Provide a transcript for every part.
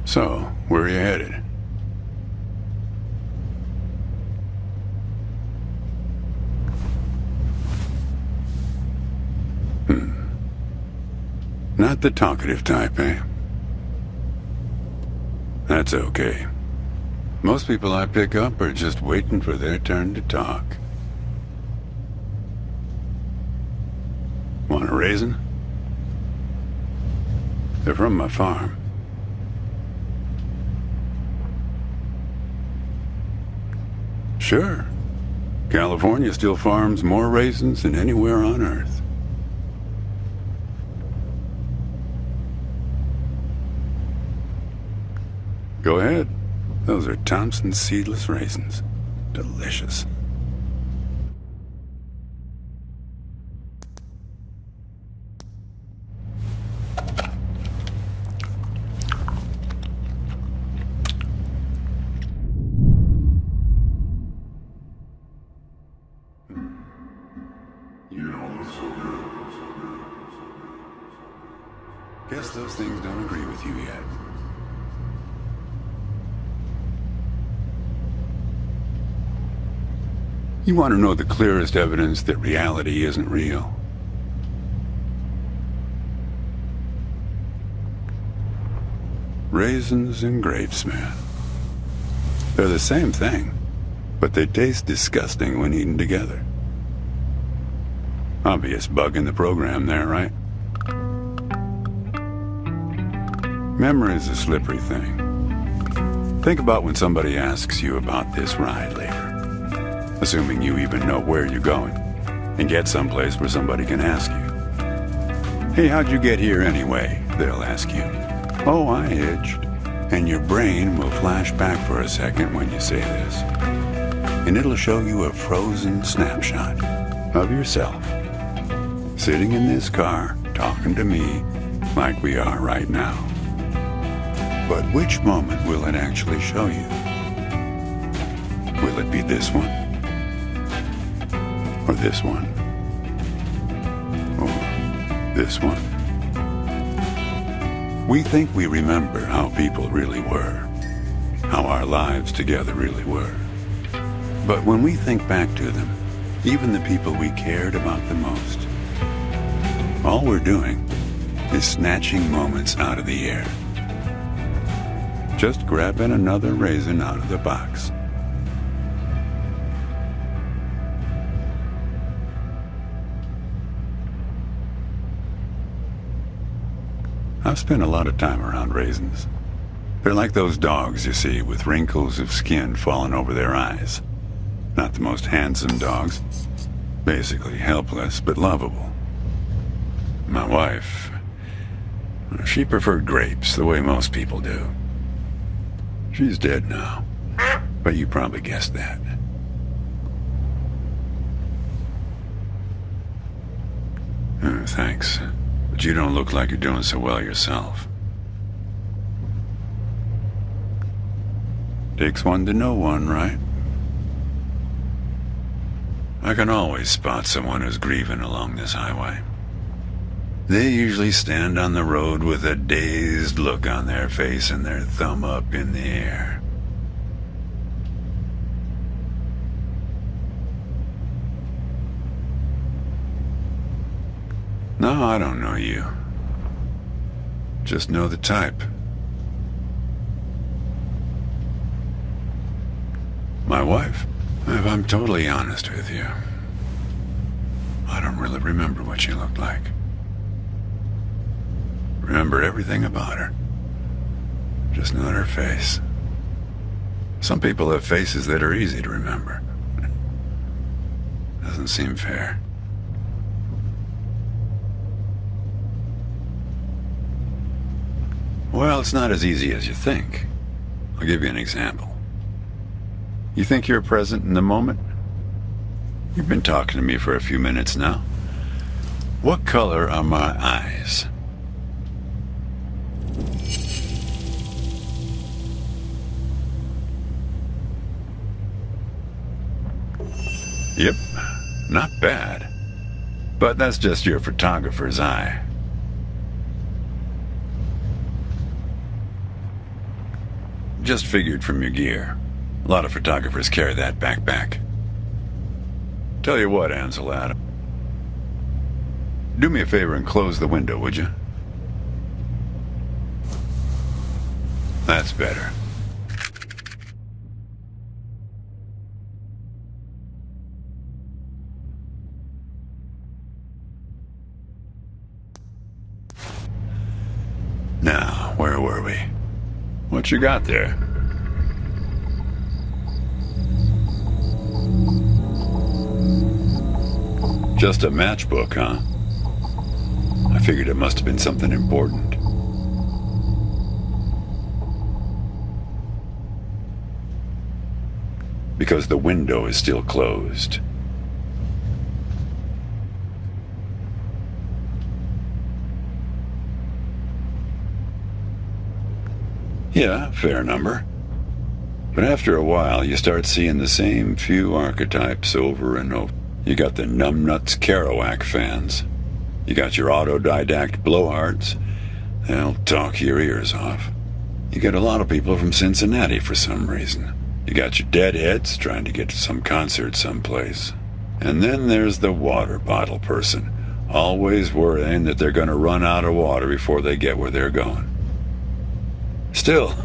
So, where are you headed? Not the talkative type, eh? That's okay. Most people I pick up are just waiting for their turn to talk. Want a raisin? They're from my farm. Sure. California still farms more raisins than anywhere on Earth. Go ahead. Those are Thompson seedless raisins. Delicious. Guess those things don't agree with you yet. You want to know the clearest evidence that reality isn't real? Raisins and grapes, man. They're the same thing, but they taste disgusting when eaten together. Obvious bug in the program there, right? Memory is a slippery thing. Think about when somebody asks you about this ride later, assuming you even know where you're going, and get someplace where somebody can ask you. Hey, how'd you get here anyway? They'll ask you. Oh, I hitched. And your brain will flash back for a second when you say this. And it'll show you a frozen snapshot of yourself, sitting in this car, talking to me like we are right now. But which moment will it actually show you? Will it be this one? Or this one? Or this one? We think we remember how people really were, how our lives together really were. But when we think back to them, even the people we cared about the most, all we're doing is snatching moments out of the air. Just grabbing another raisin out of the box. I've spent a lot of time around raisins. They're like those dogs you see with wrinkles of skin falling over their eyes. Not the most handsome dogs. Basically helpless, but lovable. My wife, she preferred grapes the way most people do. She's dead now, but you probably guessed that. Thanks, but you don't look like you're doing so well yourself. Takes one to know one, right? I can always spot someone who's grieving along this highway. They usually stand on the road with a dazed look on their face and their thumb up in the air. No, I don't know you. Just know the type. My wife, if I'm totally honest with you, I don't really remember what she looked like. Remember everything about her, just not her face. Some people have faces that are easy to remember. Doesn't seem fair. Well, it's not as easy as you think. I'll give you an example. You think you're present in the moment? You've been talking to me for a few minutes now. What color are my eyes? Yep, not bad. But that's just your photographer's eye. Just figured from your gear. A lot of photographers carry that backpack. Tell you what, Ansel Adam. Do me a favor and close the window, would you? That's better. Now, where were we? What you got there? Just a matchbook, huh? I figured it must have been something important. Because the window is still closed. Yeah, fair number. But after a while, you start seeing the same few archetypes over and over. You got the numbnuts Kerouac fans. You got your autodidact blowhards. They'll talk your ears off. You get a lot of people from Cincinnati for some reason. You got your deadheads trying to get to some concert someplace. And then there's the water bottle person, always worrying that they're going to run out of water before they get where they're going. Still,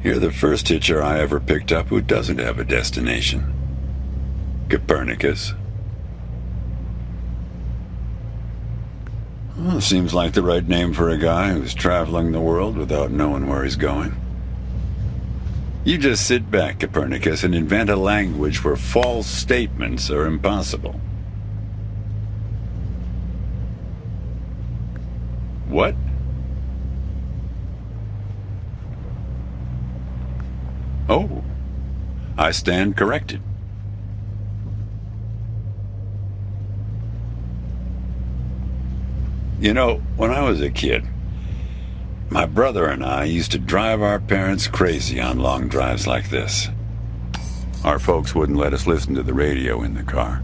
you're the first hitcher I ever picked up who doesn't have a destination. Copernicus. Well, seems like the right name for a guy who's traveling the world without knowing where he's going. You just sit back, Copernicus, and invent a language where false statements are impossible. What? Oh, I stand corrected. You know, when I was a kid, my brother and I used to drive our parents crazy on long drives like this. Our folks wouldn't let us listen to the radio in the car.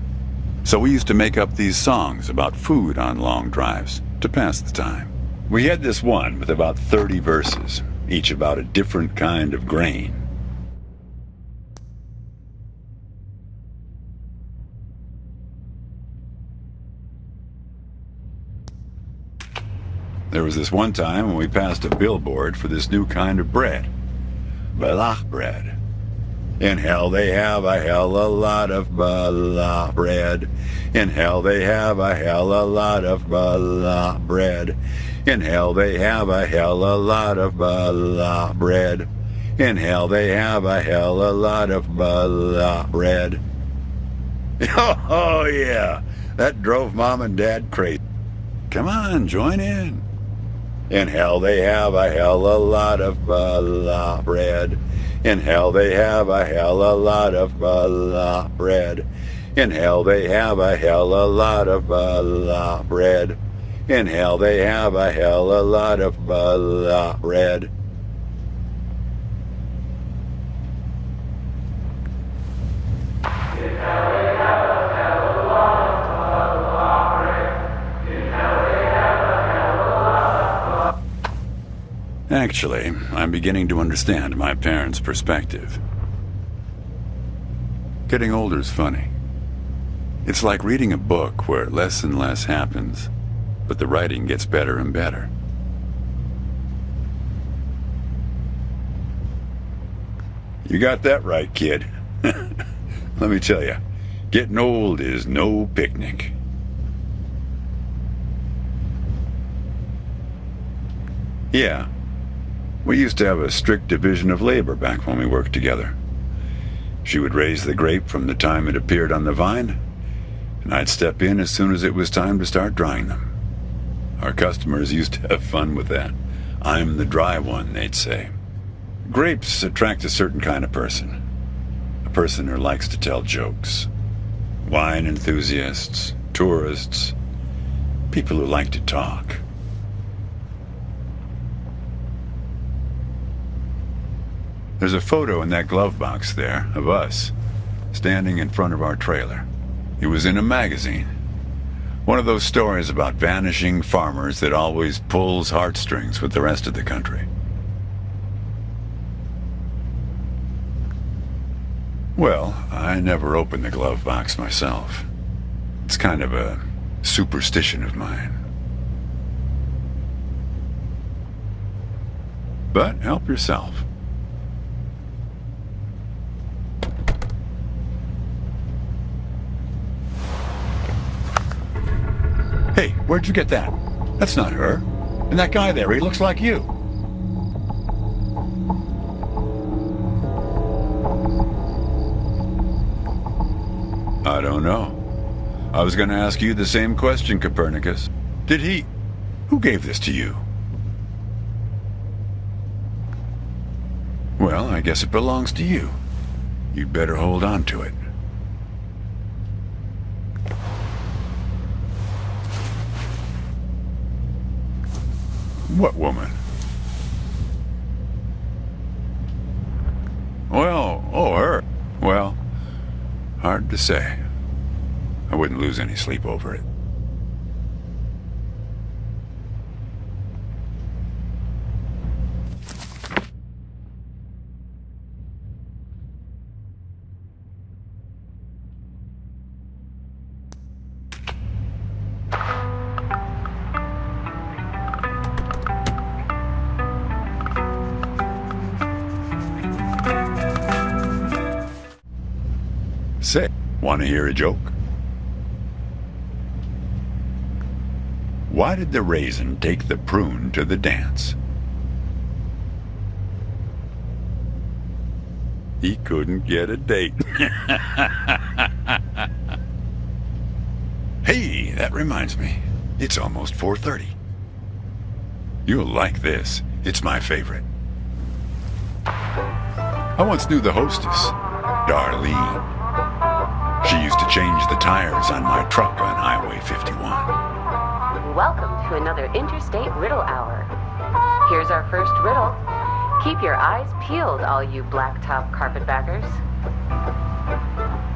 So we used to make up these songs about food on long drives to pass the time. We had this one with about 30 verses, each about a different kind of grain. There was this one time when we passed a billboard for this new kind of bread. Balach bread. In hell they have a hell a lot of balach bread. In hell they have a hell a lot of balach bread. In hell they have a hell a lot of balach bread. In hell they have a hell a lot of balach bread. Oh yeah, that drove Mom and Dad crazy. Come on, join in. In hell they have a hell a lot of balach bread. In hell they have a hell a lot of balach bread. In hell they have a hell a lot of balach bread. In hell they have a hell a lot of balach bread. Actually, I'm beginning to understand my parents' perspective. Getting older's funny. It's like reading a book where less and less happens, but the writing gets better and better. You got that right, kid. Let me tell you, getting old is no picnic. Yeah. We used to have a strict division of labor back when we worked together. She would raise the grape from the time it appeared on the vine, and I'd step in as soon as it was time to start drying them. Our customers used to have fun with that. I'm the dry one, they'd say. Grapes attract a certain kind of person. A person who likes to tell jokes. Wine enthusiasts, tourists, people who like to talk. There's a photo in that glove box there of us, standing in front of our trailer. It was in a magazine. One of those stories about vanishing farmers that always pulls heartstrings with the rest of the country. Well, I never opened the glove box myself. It's kind of a superstition of mine. But help yourself. Hey, where'd you get that? That's not her. And that guy there, he looks like you. I don't know. I was going to ask you the same question, Copernicus. Who gave this to you? Well, I guess it belongs to you. You'd better hold on to it. What woman? Well, her. Well, hard to say. I wouldn't lose any sleep over it. Say, want to hear a joke? Why did the raisin take the prune to the dance? He couldn't get a date. Hey, that reminds me. It's almost 4:30. You'll like this. It's my favorite. I once knew the hostess, Darlene. She used to change the tires on my truck on Highway 51. Welcome to another Interstate Riddle Hour. Here's our first riddle. Keep your eyes peeled, all you blacktop carpetbaggers.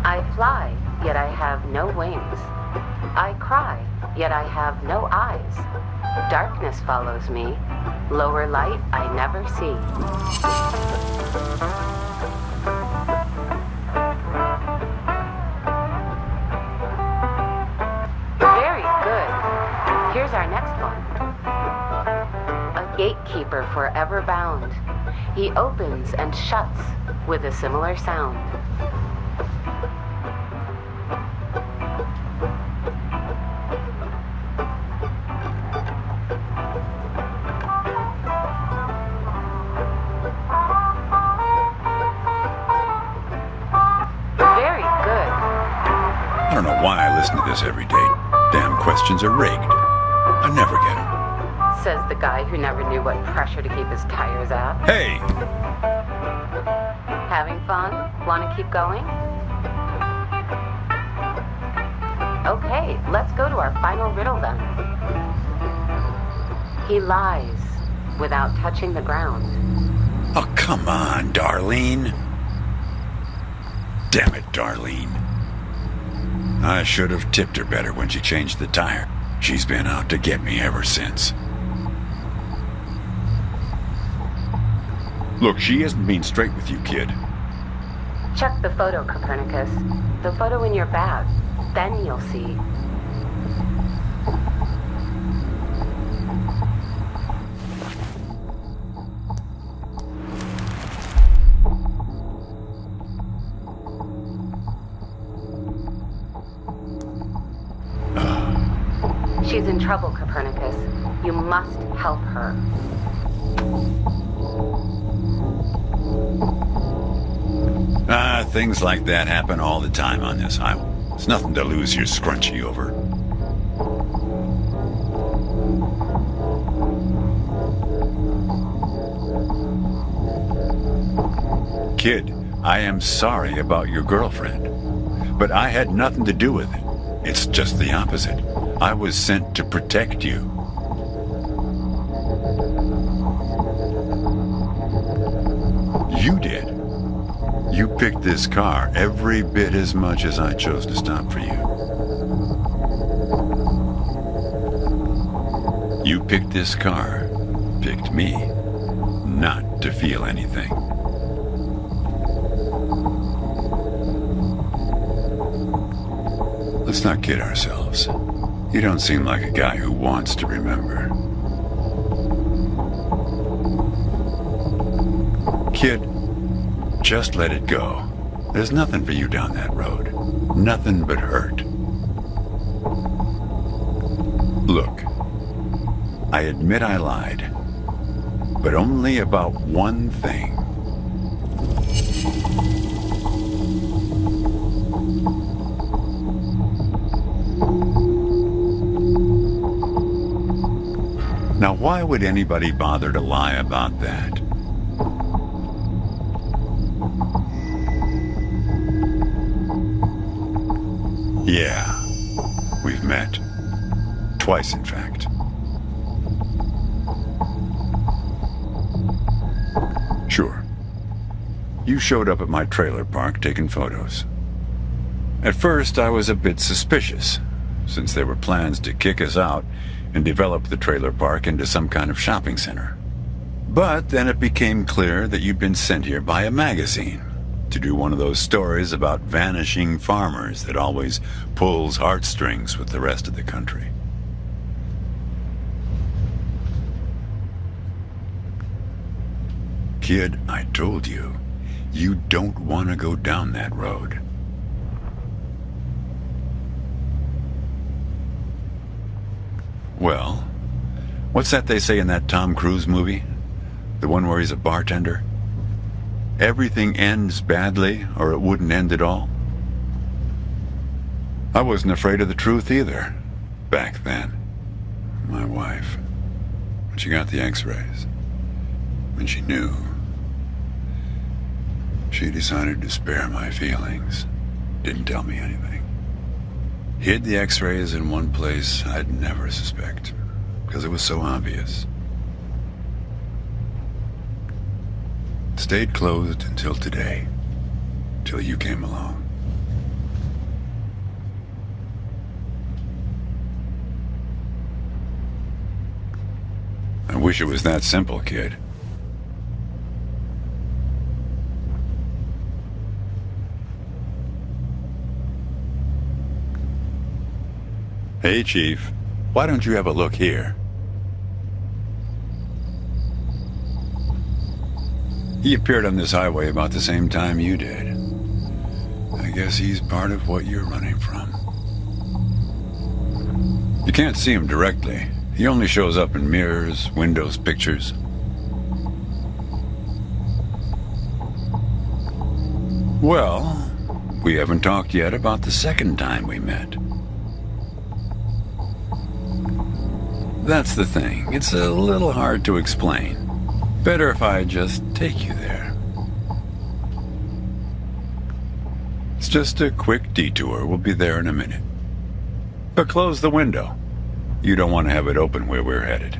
I fly, yet I have no wings. I cry, yet I have no eyes. Darkness follows me. Lower light I never see. Here's our next one. A gatekeeper forever bound. He opens and shuts with a similar sound. Very good. I don't know why I listen to this every day. Damn questions are rigged. I never get them. Says the guy who never knew what pressure to keep his tires at. Hey! Having fun? Want to keep going? Okay, let's go to our final riddle then. He lies without touching the ground. Oh, come on, Darlene. Damn it, Darlene. I should have tipped her better when she changed the tire. She's been out to get me ever since. Look, she isn't being straight with you, kid. Check the photo, Copernicus. The photo in your bag. Then you'll see. She's in trouble, Copernicus. You must help her. Things like that happen all the time on this highway. It's nothing to lose your scrunchie over. Kid, I am sorry about your girlfriend, but I had nothing to do with it. It's just the opposite. I was sent to protect you. You did. You picked this car every bit as much as I chose to stop for you. You picked this car, picked me, not to feel anything. Let's not kid ourselves. You don't seem like a guy who wants to remember. Kid, just let it go. There's nothing for you down that road. Nothing but hurt. Look, I admit I lied, but only about one thing. Now, why would anybody bother to lie about that? Yeah, we've met. Twice, in fact. Sure. You showed up at my trailer park taking photos. At first, I was a bit suspicious, since there were plans to kick us out and develop the trailer park into some kind of shopping center. But then it became clear that you'd been sent here by a magazine to do one of those stories about vanishing farmers that always pulls heartstrings with the rest of the country. Kid, I told you, you don't want to go down that road. Well, what's that they say in that Tom Cruise movie? The one where he's a bartender? Everything ends badly, or it wouldn't end at all. I wasn't afraid of the truth either, back then. My wife, when she got the x-rays, when she knew, she decided to spare my feelings. Didn't tell me anything. Hid the x-rays in one place I'd never suspect, because it was so obvious. Stayed closed until today, till you came along. I wish it was that simple, kid. Hey, Chief. Why don't you have a look here? He appeared on this highway about the same time you did. I guess he's part of what you're running from. You can't see him directly. He only shows up in mirrors, windows, pictures. Well, we haven't talked yet about the second time we met. That's the thing. It's a little hard to explain. Better if I just take you there. It's just a quick detour. We'll be there in a minute. But close the window. You don't want to have it open where we're headed.